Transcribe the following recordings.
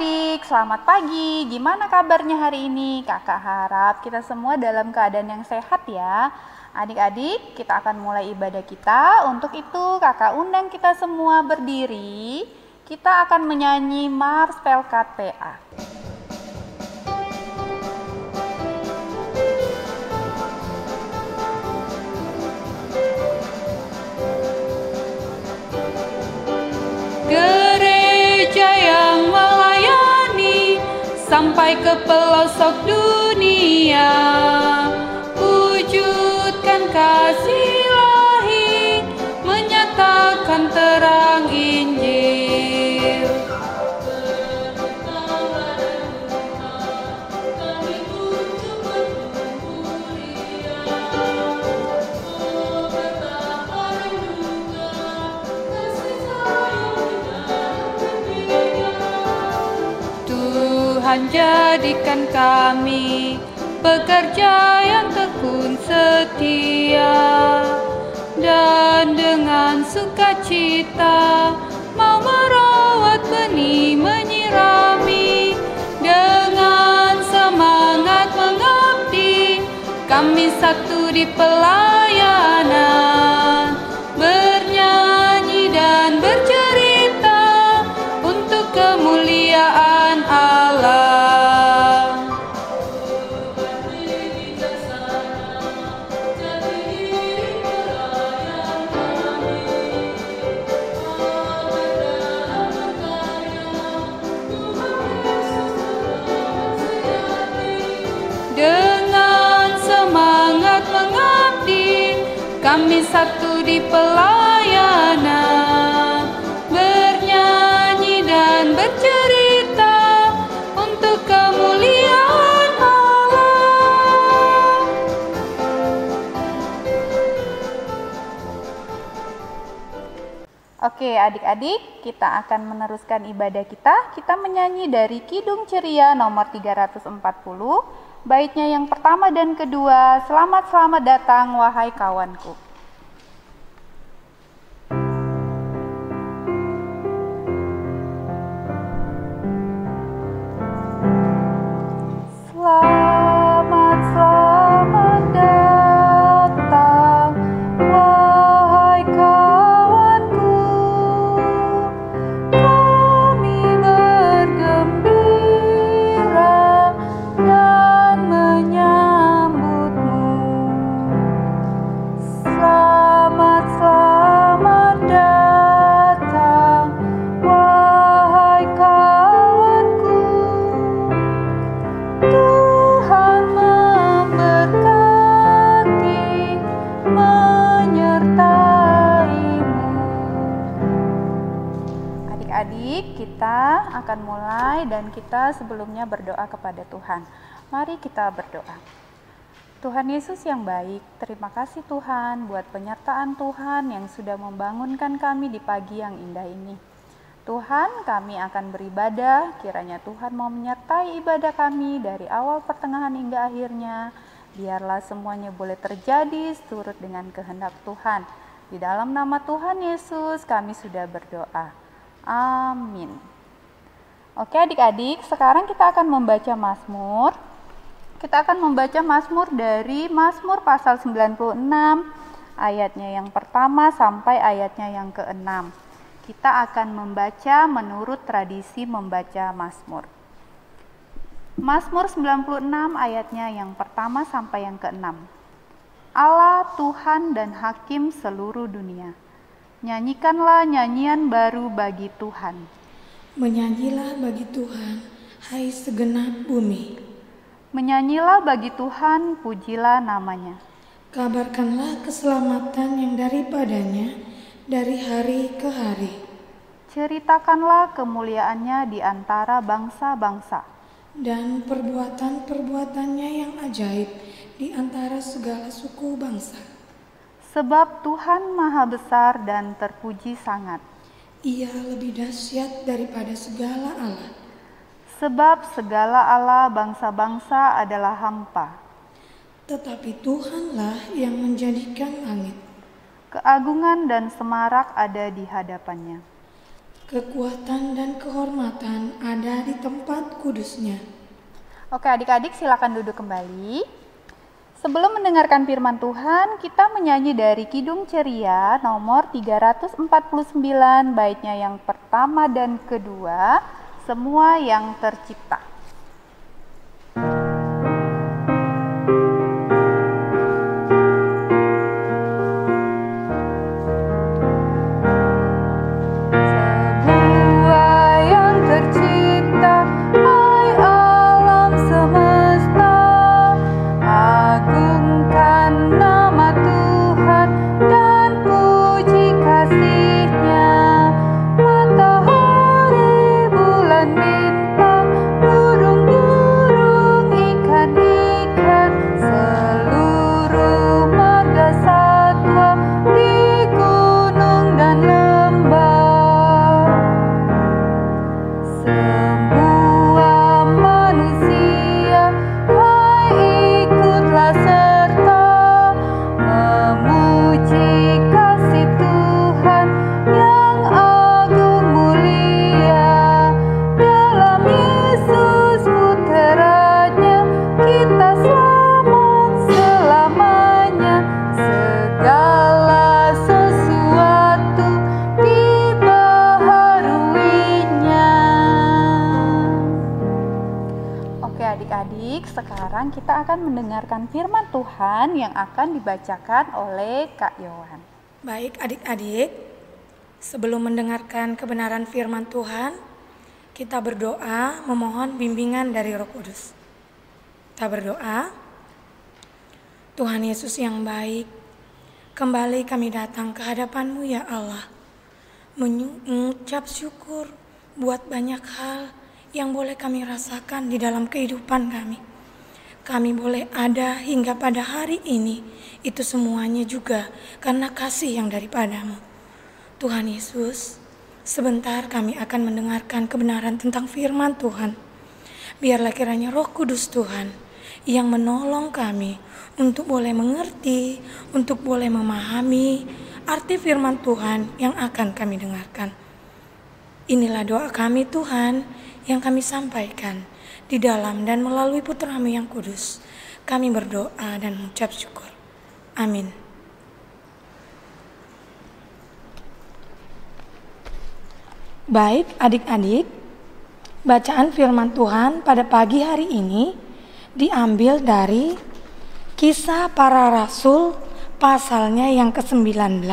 adik-adik, selamat pagi. Gimana kabarnya hari ini? Kakak harap kita semua dalam keadaan yang sehat ya. Adik-adik, kita akan mulai ibadah kita. Untuk itu, kakak undang kita semua berdiri. Kita akan menyanyi Mars Pelkat PA. Gereja yang melayani sampai ke pelosok dunia, wujudkan kasih ilahi, menyatakan terang Injil. Tuhan jadikan kami pekerja yang tekun setia, dan dengan sukacita mau merawat benih, menyirami. Dengan semangat mengabdi, kami satu di pelayanan, bernyanyi dan bercerita untuk kemuliaan Allah. Dengan semangat mengabdi, kami satu di pelayanan, bernyanyi dan bercerita untuk kemuliaan Allah. Oke adik-adik, kita akan meneruskan ibadah kita. Kita menyanyi dari Kidung Ceria nomor 340. Baitnya yang pertama dan kedua, selamat datang wahai kawanku. Selamat datang wahai kawanku, kami bergembira dan menyambutmu. Selamat datang wahai kawanku, Tuhan memberkati, menyertaimu. Adik-adik, kita akan mulai dan kita sebelumnya berdoa kepada Tuhan. Mari kita berdoa. Tuhan Yesus yang baik, terima kasih Tuhan buat penyertaan Tuhan yang sudah membangunkan kami di pagi yang indah ini. Tuhan, kami akan beribadah, kiranya Tuhan mau menyertai ibadah kami dari awal pertengahan hingga akhirnya. Biarlah semuanya boleh terjadi seturut dengan kehendak Tuhan. Di dalam nama Tuhan Yesus kami sudah berdoa. Amin. Oke adik-adik, sekarang kita akan membaca Mazmur. Kita akan membaca Mazmur dari Mazmur pasal 96, ayatnya yang pertama sampai ayatnya yang ke-6. Kita akan membaca menurut tradisi membaca Mazmur. Mazmur 96 ayatnya yang pertama sampai yang ke-6. Allah Tuhan dan Hakim seluruh dunia, nyanyikanlah nyanyian baru bagi Tuhan. Menyanyilah bagi Tuhan, hai segenap bumi. Menyanyilah bagi Tuhan, pujilah namanya. Kabarkanlah keselamatan yang daripadanya dari hari ke hari. Ceritakanlah kemuliaannya di antara bangsa-bangsa, dan perbuatan-perbuatannya yang ajaib di antara segala suku bangsa. Sebab Tuhan maha besar dan terpuji sangat. Ia lebih dahsyat daripada segala Allah. Sebab segala Allah bangsa-bangsa adalah hampa. Tetapi Tuhanlah yang menjadikan langit. Keagungan dan semarak ada di hadapannya. Kekuatan dan kehormatan ada di tempat kudusnya. Oke adik-adik, silakan duduk kembali. Sebelum mendengarkan firman Tuhan, kita menyanyi dari Kidung Ceria nomor 349, baitnya yang pertama dan kedua, Semua yang Tercipta. Sekarang kita akan mendengarkan firman Tuhan yang akan dibacakan oleh Kak Yohan. Baik adik-adik, sebelum mendengarkan kebenaran firman Tuhan, kita berdoa memohon bimbingan dari Roh Kudus. Kita berdoa. Tuhan Yesus yang baik, kembali kami datang ke hadapan-Mu ya Allah, mengucap syukur buat banyak hal yang boleh kami rasakan di dalam kehidupan kami. Kami boleh ada hingga pada hari ini, itu semuanya juga karena kasih yang daripada-Mu. Tuhan Yesus, sebentar kami akan mendengarkan kebenaran tentang firman Tuhan. Biarlah kiranya Roh Kudus Tuhan yang menolong kami untuk boleh mengerti, untuk boleh memahami arti firman Tuhan yang akan kami dengarkan. Inilah doa kami Tuhan yang kami sampaikan di dalam dan melalui Putra-Mu yang kudus. Kami berdoa dan mengucap syukur. Amin. Baik adik-adik, bacaan firman Tuhan pada pagi hari ini diambil dari Kisah Para Rasul pasalnya yang ke-19,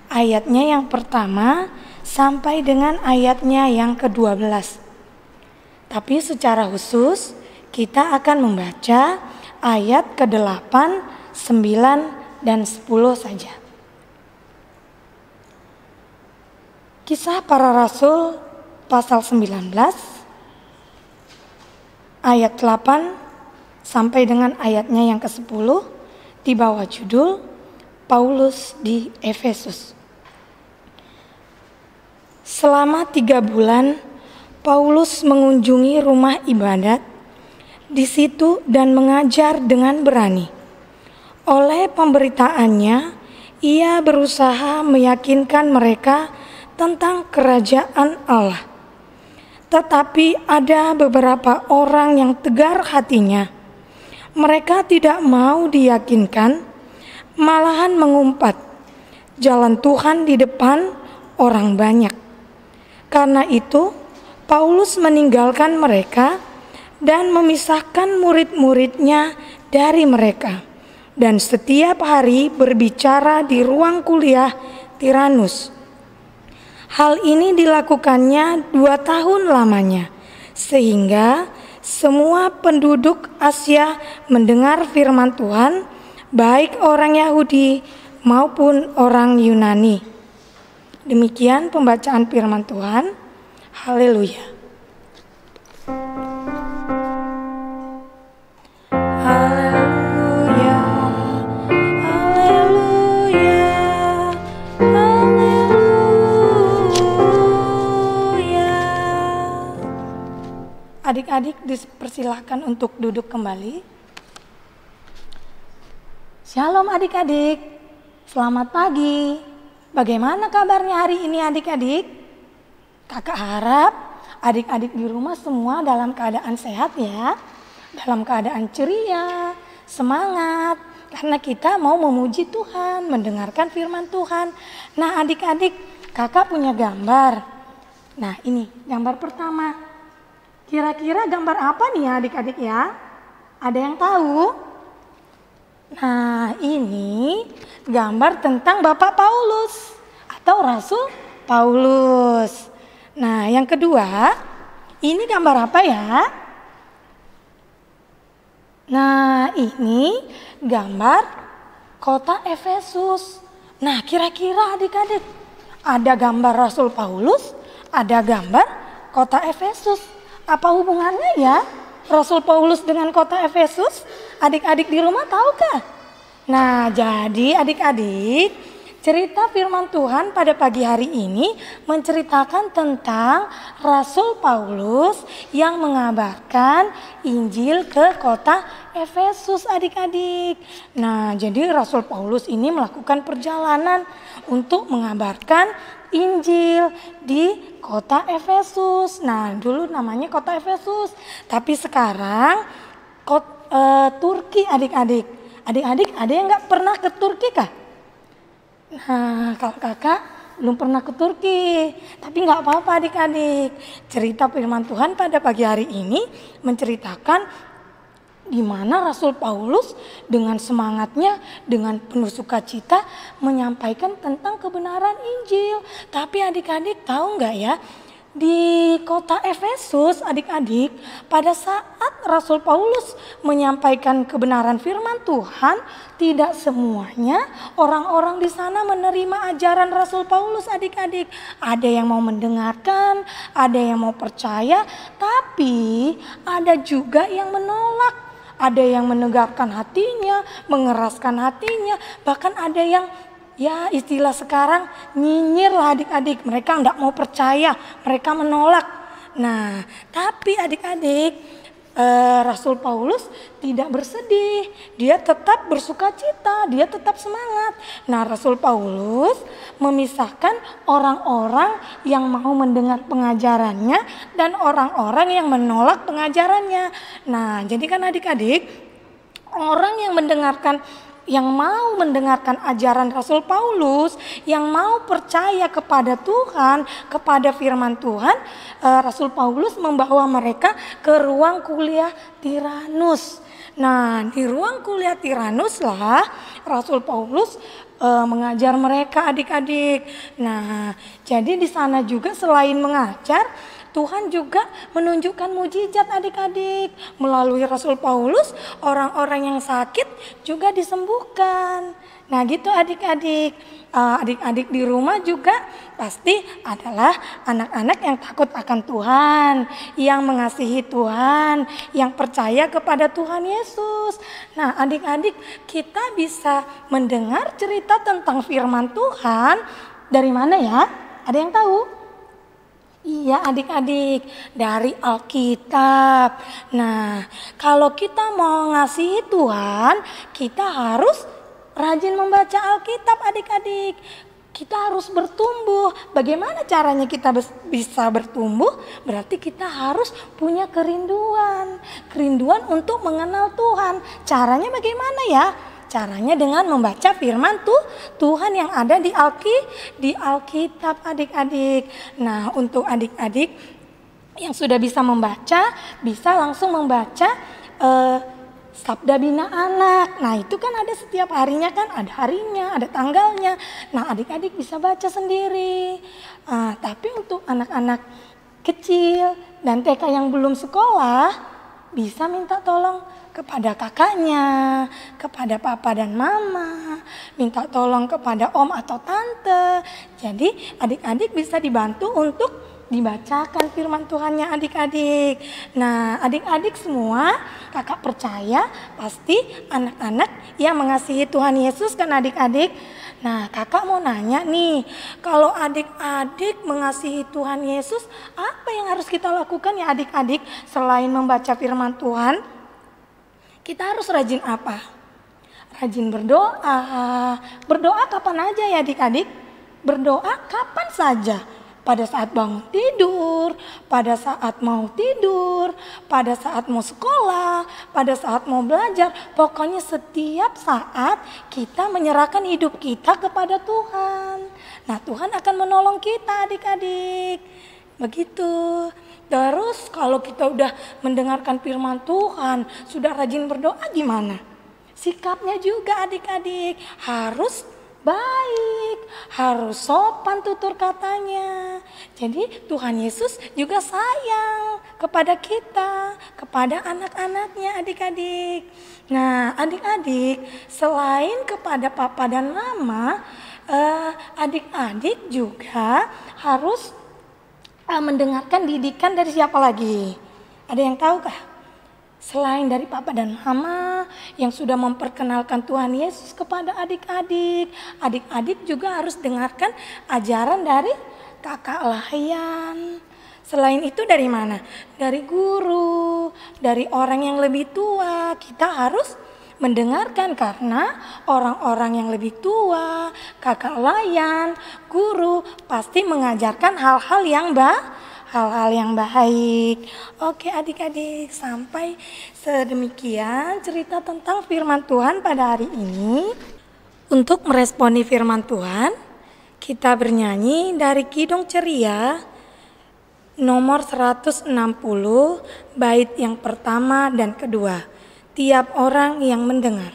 ayatnya yang pertama sampai dengan ayatnya yang ke-12. Tapi secara khusus kita akan membaca ayat ke-8, 9, dan 10 saja. Kisah Para Rasul pasal 19 ayat 8 sampai dengan ayatnya yang ke-10 di bawah judul Paulus di Efesus. Selama 3 bulan Paulus mengunjungi rumah ibadat di situ dan mengajar dengan berani. Oleh pemberitaannya, ia berusaha meyakinkan mereka tentang kerajaan Allah. Tetapi ada beberapa orang yang tegar hatinya. Mereka tidak mau diyakinkan, malahan mengumpat jalan Tuhan di depan orang banyak. Karena itu, Paulus meninggalkan mereka dan memisahkan murid-muridnya dari mereka, dan setiap hari berbicara di ruang kuliah Tiranus. Hal ini dilakukannya 2 tahun lamanya, sehingga semua penduduk Asia mendengar firman Tuhan, baik orang Yahudi maupun orang Yunani. Demikian pembacaan firman Tuhan. Haleluya. Haleluya. Haleluya. Haleluya. Adik-adik dipersilahkan untuk duduk kembali. Shalom adik-adik. Selamat pagi. Bagaimana kabarnya hari ini adik-adik? Kakak harap adik-adik di rumah semua dalam keadaan sehat ya. Dalam keadaan ceria, semangat. Karena kita mau memuji Tuhan, mendengarkan firman Tuhan. Nah adik-adik, kakak punya gambar. Nah ini gambar pertama. Kira-kira gambar apa nih ya adik-adik ya? Ada yang tahu? Nah ini gambar tentang Bapak Paulus atau Rasul Paulus. Nah yang kedua, ini gambar apa ya? Nah ini gambar kota Efesus. Nah kira-kira adik-adik ada gambar Rasul Paulus, ada gambar kota Efesus. Apa hubungannya ya Rasul Paulus dengan kota Efesus? Adik-adik di rumah tahukah? Nah jadi adik-adik, cerita firman Tuhan pada pagi hari ini menceritakan tentang Rasul Paulus yang mengabarkan Injil ke kota Efesus adik-adik. Nah jadi Rasul Paulus ini melakukan perjalanan untuk mengabarkan Injil di kota Efesus. Nah dulu namanya kota Efesus, tapi sekarang Turki adik-adik. Adik-adik ada yang gak pernah ke Turki kah? Nah, kalau kakak belum pernah ke Turki, tapi nggak apa-apa adik-adik. Cerita firman Tuhan pada pagi hari ini menceritakan di mana Rasul Paulus dengan semangatnya, dengan penuh sukacita menyampaikan tentang kebenaran Injil. Tapi adik-adik tahu nggak ya? Di kota Efesus adik-adik, pada saat Rasul Paulus menyampaikan kebenaran firman Tuhan, tidak semuanya orang-orang di sana menerima ajaran Rasul Paulus adik-adik. Ada yang mau mendengarkan, ada yang mau percaya, tapi ada juga yang menolak. Ada yang menegakkan hatinya, mengeraskan hatinya, bahkan ada yang ya istilah sekarang nyinyir lah adik-adik. Mereka nggak mau percaya, mereka menolak. Nah tapi adik-adik, Rasul Paulus tidak bersedih. Dia tetap bersukacita, dia tetap semangat. Nah Rasul Paulus memisahkan orang-orang yang mau mendengar pengajarannya dan orang-orang yang menolak pengajarannya. Nah jadi kan adik-adik, orang yang mau mendengarkan ajaran Rasul Paulus, yang mau percaya kepada Tuhan, kepada firman Tuhan, Rasul Paulus membawa mereka ke ruang kuliah Tiranus. Nah, di ruang kuliah Tiranus lah Rasul Paulus mengajar mereka adik-adik. Nah, jadi di sana juga selain mengajar, Tuhan juga menunjukkan mujizat adik-adik. Melalui Rasul Paulus, orang-orang yang sakit juga disembuhkan. Nah gitu adik-adik. Adik-adik di rumah juga pasti adalah anak-anak yang takut akan Tuhan, yang mengasihi Tuhan, yang percaya kepada Tuhan Yesus. Nah adik-adik, kita bisa mendengar cerita tentang firman Tuhan dari mana ya? Ada yang tahu? Iya adik-adik, dari Alkitab. Nah kalau kita mau ngasihi Tuhan, kita harus rajin membaca Alkitab adik-adik. Kita harus bertumbuh. Bagaimana caranya kita bisa bertumbuh? Berarti kita harus punya kerinduan. Kerinduan untuk mengenal Tuhan. Caranya bagaimana ya? Caranya dengan membaca firman Tuhan yang ada di Alkitab adik-adik. Nah untuk adik-adik yang sudah bisa membaca, bisa langsung membaca Sabda Bina Anak. Nah itu kan ada setiap harinya kan, ada harinya, ada tanggalnya. Nah adik-adik bisa baca sendiri. Tapi untuk anak-anak kecil dan TK yang belum sekolah, bisa minta tolong kepada kakaknya, kepada papa dan mama, minta tolong kepada om atau tante. Jadi adik-adik bisa dibantu untuk dibacakan firman Tuhannya adik-adik. Nah adik-adik semua, kakak percaya pasti anak-anak yang mengasihi Tuhan Yesus kan adik-adik. Nah kakak mau nanya nih, kalau adik-adik mengasihi Tuhan Yesus, apa yang harus kita lakukan ya adik-adik selain membaca firman Tuhan? Kita harus rajin apa? Rajin berdoa. Berdoa kapan aja ya adik-adik? Berdoa kapan saja. pada saat bangun tidur, pada saat mau tidur, pada saat mau sekolah, pada saat mau belajar. Pokoknya setiap saat kita menyerahkan hidup kita kepada Tuhan. Nah, Tuhan akan menolong kita adik-adik. Begitu. Terus kalau kita udah mendengarkan firman Tuhan, sudah rajin berdoa gimana? Sikapnya juga adik-adik harus baik, harus sopan tutur katanya. Jadi Tuhan Yesus juga sayang kepada kita, kepada anak-anaknya adik-adik. Nah adik-adik, selain kepada papa dan mama, adik-adik juga harus mendengarkan didikan dari siapa lagi? Ada yang tahu kah? Selain dari papa dan mama yang sudah memperkenalkan Tuhan Yesus kepada adik-adik, adik-adik juga harus dengarkan ajaran dari kakak layan. Selain itu dari mana? Dari guru, dari orang yang lebih tua. Kita harus mendengarkan karena orang-orang yang lebih tua, kakak layan, guru pasti mengajarkan hal-hal yang baik. Oke adik-adik, sampai sedemikian cerita tentang firman Tuhan pada hari ini. Untuk meresponi firman Tuhan, kita bernyanyi dari Kidung Ceria nomor 160, bait yang pertama dan kedua. Tiap orang yang mendengar.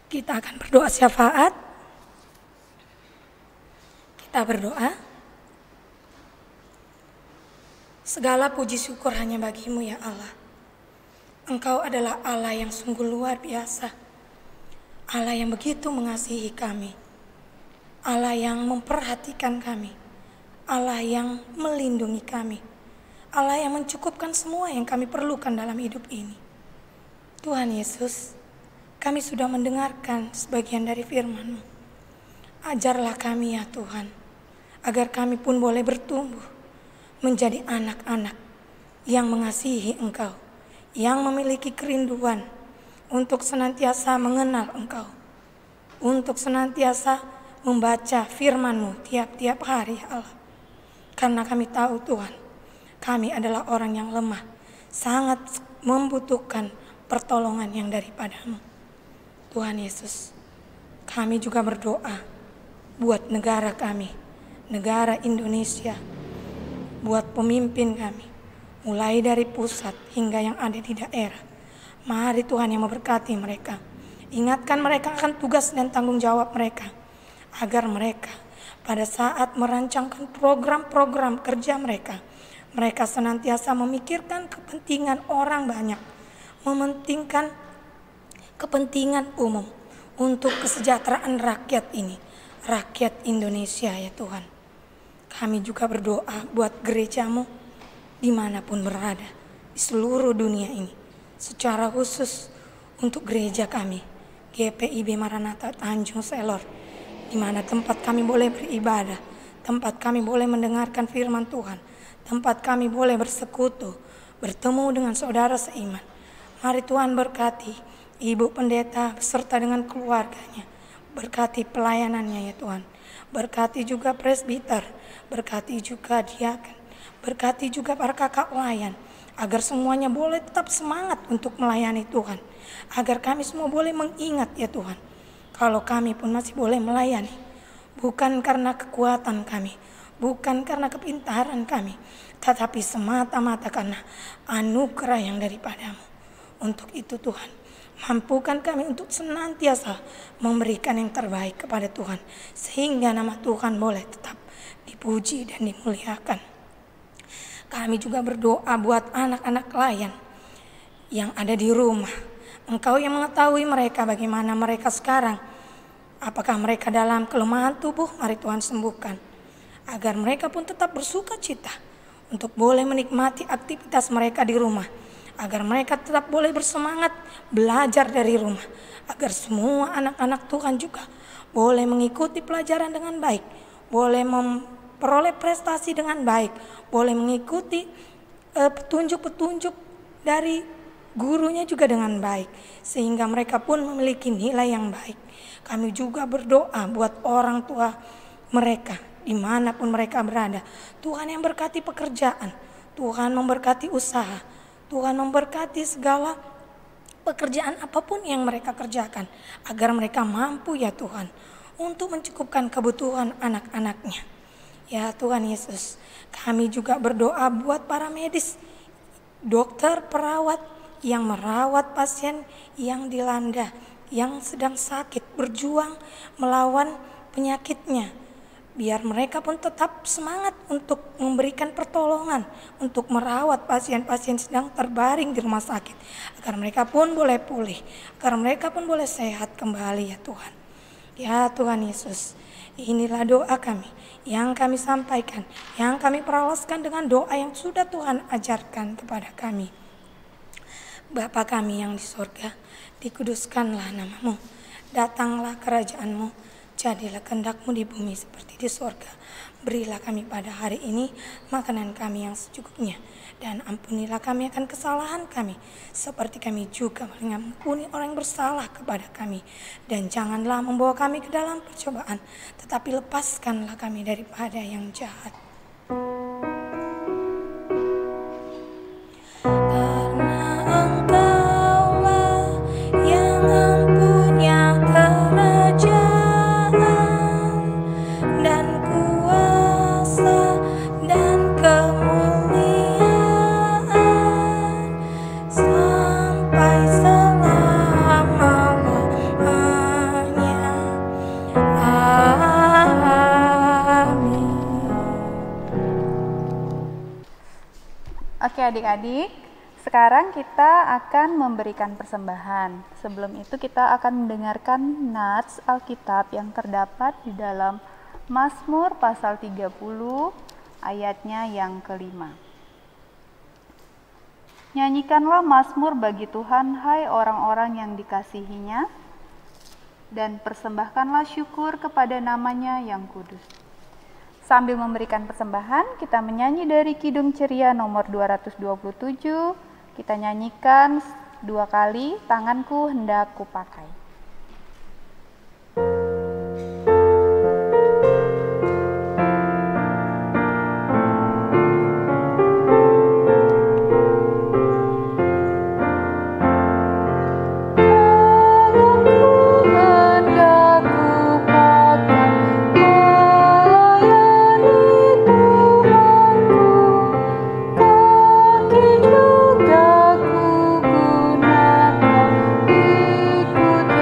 Kita akan berdoa syafaat. Kita berdoa. Segala puji syukur hanya bagimu ya Allah. Engkau adalah Allah yang sungguh luar biasa. Allah yang begitu mengasihi kami. Allah yang memperhatikan kami. Allah yang melindungi kami. Allah yang mencukupkan semua yang kami perlukan dalam hidup ini. Tuhan Yesus, kami sudah mendengarkan sebagian dari firman-Mu. Ajarlah kami ya Tuhan, agar kami pun boleh bertumbuh menjadi anak-anak yang mengasihi Engkau, yang memiliki kerinduan untuk senantiasa mengenal Engkau, untuk senantiasa membaca firman-Mu tiap-tiap hari ya Allah. Karena kami tahu Tuhan, kami adalah orang yang lemah, sangat membutuhkan pertolongan yang daripada-Mu. Tuhan Yesus, kami juga berdoa buat negara kami, negara Indonesia, buat pemimpin kami, mulai dari pusat hingga yang ada di daerah. Mari Tuhan yang memberkati mereka, ingatkan mereka akan tugas dan tanggung jawab mereka, agar mereka pada saat merancangkan program-program kerja mereka, mereka senantiasa memikirkan kepentingan orang banyak, mementingkan kepentingan umum untuk kesejahteraan rakyat ini. rakyat Indonesia ya Tuhan. Kami juga berdoa buat gerejamu dimanapun berada di seluruh dunia ini. Secara khusus untuk gereja kami, GPIB Maranatha Tanjung Selor, di mana tempat kami boleh beribadah, tempat kami boleh mendengarkan firman Tuhan, tempat kami boleh bersekutu, bertemu dengan saudara seiman. Mari Tuhan berkati Ibu Pendeta beserta dengan keluarganya. Berkati pelayanannya ya Tuhan. Berkati juga presbiter, berkati juga diaken, berkati juga para kakak pelayan. Agar semuanya boleh tetap semangat untuk melayani Tuhan. Agar kami semua boleh mengingat ya Tuhan, kalau kami pun masih boleh melayani, bukan karena kekuatan kami, bukan karena kepintaran kami, tetapi semata-mata karena anugerah yang daripadamu. Untuk itu Tuhan, mampukan kami untuk senantiasa memberikan yang terbaik kepada Tuhan, sehingga nama Tuhan boleh tetap dipuji dan dimuliakan. Kami juga berdoa buat anak-anak pelayan yang ada di rumah. Engkau yang mengetahui mereka bagaimana mereka sekarang. Apakah mereka dalam kelemahan tubuh? Mari Tuhan sembuhkan. Agar mereka pun tetap bersuka cita untuk boleh menikmati aktivitas mereka di rumah. Agar mereka tetap boleh bersemangat belajar dari rumah. Agar semua anak-anak Tuhan juga boleh mengikuti pelajaran dengan baik. Boleh memperoleh prestasi dengan baik. Boleh mengikuti petunjuk-petunjuk dari gurunya juga dengan baik. Sehingga mereka pun memiliki nilai yang baik. Kami juga berdoa buat orang tua mereka dimanapun mereka berada. Tuhan yang berkati pekerjaan, Tuhan memberkati usaha, Tuhan memberkati segala pekerjaan apapun yang mereka kerjakan, agar mereka mampu ya Tuhan untuk mencukupkan kebutuhan anak-anaknya. Ya Tuhan Yesus, kami juga berdoa buat para medis, dokter, perawat yang merawat pasien yang dilanda, yang sedang sakit, berjuang melawan penyakitnya. Biar mereka pun tetap semangat untuk memberikan pertolongan, untuk merawat pasien-pasien sedang terbaring di rumah sakit. Agar mereka pun boleh pulih, agar mereka pun boleh sehat kembali ya Tuhan. Ya Tuhan Yesus, inilah doa kami yang kami sampaikan, yang kami peroloskan dengan doa yang sudah Tuhan ajarkan kepada kami. Bapa kami yang di sorga, dikuduskanlah namamu, datanglah kerajaanmu, jadilah kehendak-Mu di bumi seperti di sorga. Berilah kami pada hari ini makanan kami yang secukupnya, dan ampunilah kami akan kesalahan kami, seperti kami juga mengampuni orang yang bersalah kepada kami. Dan janganlah membawa kami ke dalam percobaan, tetapi lepaskanlah kami daripada yang jahat. Oke adik-adik, sekarang kita akan memberikan persembahan. Sebelum itu kita akan mendengarkan nats Alkitab yang terdapat di dalam Mazmur pasal 30 ayatnya yang kelima. Nyanyikanlah mazmur bagi Tuhan, hai orang-orang yang dikasihinya, dan persembahkanlah syukur kepada namanya yang kudus. Sambil memberikan persembahan, kita menyanyi dari Kidung Ceria nomor 227. Kita nyanyikan 2 kali, tanganku hendak kupakai. Ikuti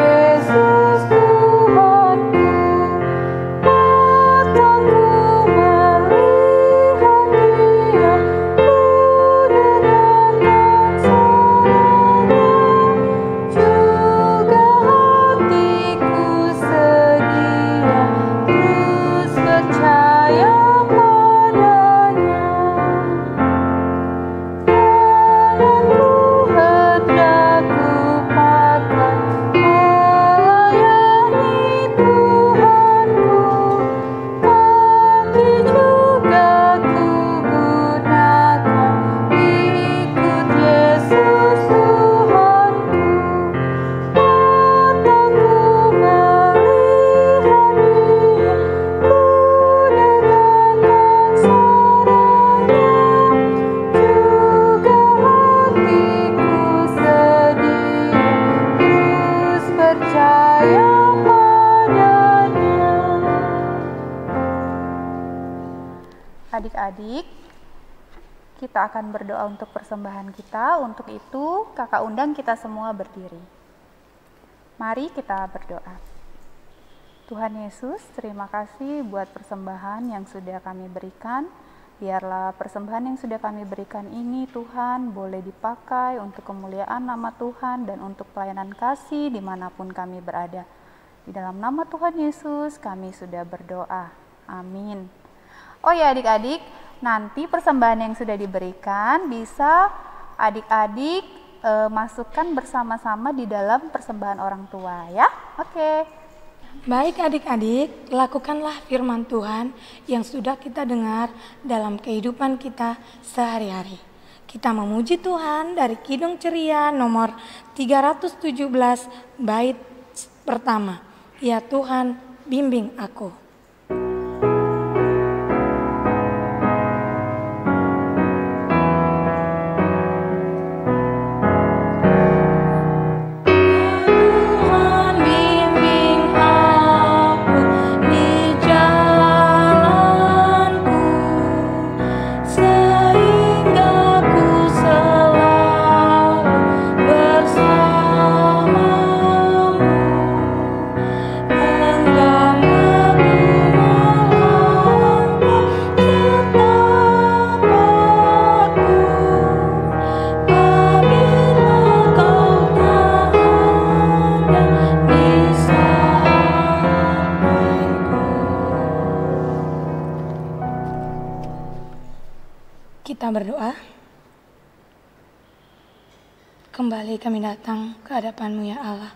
Adik-adik, kita akan berdoa untuk persembahan kita. Untuk itu, kakak undang kita semua berdiri. Mari kita berdoa. Tuhan Yesus, terima kasih buat persembahan yang sudah kami berikan. Biarlah persembahan yang sudah kami berikan ini, Tuhan, boleh dipakai untuk kemuliaan nama Tuhan dan untuk pelayanan kasih dimanapun kami berada. Di dalam nama Tuhan Yesus, kami sudah berdoa. Amin. Oh ya adik-adik, nanti persembahan yang sudah diberikan bisa adik-adik masukkan bersama-sama di dalam persembahan orang tua ya. Oke. Baik adik-adik, lakukanlah firman Tuhan yang sudah kita dengar dalam kehidupan kita sehari-hari. Kita memuji Tuhan dari Kidung Ceria nomor 317 bait pertama. Ya Tuhan, bimbing aku. Kita berdoa. Kembali kami datang ke hadapan-Mu ya Allah,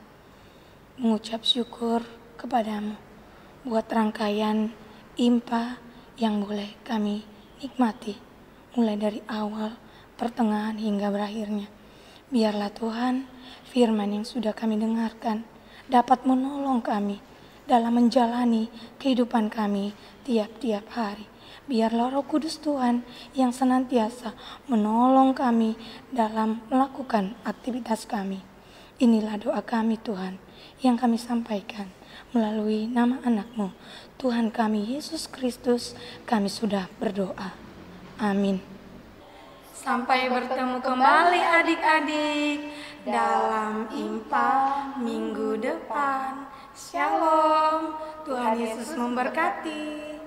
mengucap syukur kepadamu buat rangkaian IMPA yang boleh kami nikmati, mulai dari awal, pertengahan hingga berakhirnya. Biarlah Tuhan, firman yang sudah kami dengarkan dapat menolong kami dalam menjalani kehidupan kami tiap-tiap hari. Biarlah Roh Kudus Tuhan yang senantiasa menolong kami dalam melakukan aktivitas kami. Inilah doa kami Tuhan yang kami sampaikan melalui nama anak-Mu, Tuhan kami Yesus Kristus, kami sudah berdoa. Amin. Sampai bertemu kembali adik-adik dalam IMPA minggu depan. Shalom, Tuhan Yesus memberkati.